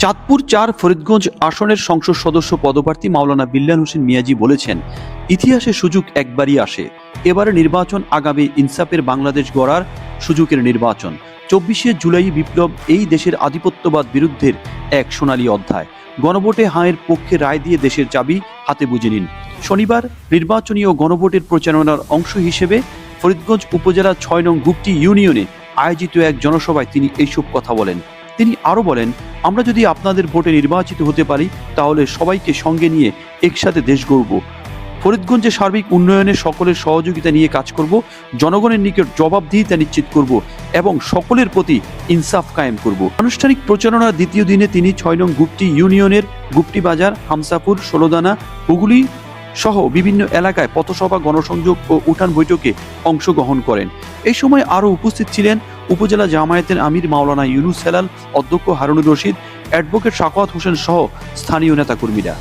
চাঁদপুর ৪ ফরিদগঞ্জ আসনের সংসদ সদস্য পদপ্রার্থী মাওলানা বিল্লাল হোসেন মিয়াজি বলেছেন, ইতিহাসে সুযোগ একবারই আসে। এবারে নির্বাচন আগামী ইনসাফের বাংলাদেশ গড়ার সুযোগের নির্বাচন। ২৪শে জুলাই বিপ্লব এই দেশের আধিপত্যবাদ বিরুদ্ধের এক সোনালী অধ্যায়। গণভোটে হাঁয়ের পক্ষে রায় দিয়ে দেশের চাবি হাতে বুঝে নিন। শনিবার নির্বাচনী ও গণভোটের প্রচারণার অংশ হিসেবে ফরিদগঞ্জ উপজেলা ৬ নং গুপ্তি ইউনিয়নে আয়োজিত এক জনসভায় তিনি এইসব কথা বলেন। তিনি আরও বলেন, আমরা যদি আপনাদের ভোটে নির্বাচিত হতে পারি তাহলে সবাইকে সঙ্গে নিয়ে একসাথে দেশ গড়ব। ফরিদগঞ্জের সার্বিক উন্নয়নে সকলের সহযোগিতা নিয়ে কাজ করব, জনগণের নিকট জবাবদিহিতা নিশ্চিত করব এবং সকলের প্রতি ইনসাফ কায়েম করব। আনুষ্ঠানিক প্রচারণার দ্বিতীয় দিনে তিনি ৬ নং গুপ্তি ইউনিয়নের গুপ্তি বাজার, হামসাপুর, ষোলদানা, হুগলি সহ বিভিন্ন এলাকায় পথসভা, গণসংযোগ ও উঠান বৈঠকে অংশগ্রহণ করেন। এই সময় আরও উপস্থিত ছিলেন উপজেলা জামায়াতের আমির মাওলানা ইউনুস হেলাল, অধ্যক্ষ হারুনুর রশিদ, অ্যাডভোকেট সাখাওয়াত হোসেন সহ স্থানীয় নেতাকর্মীরা।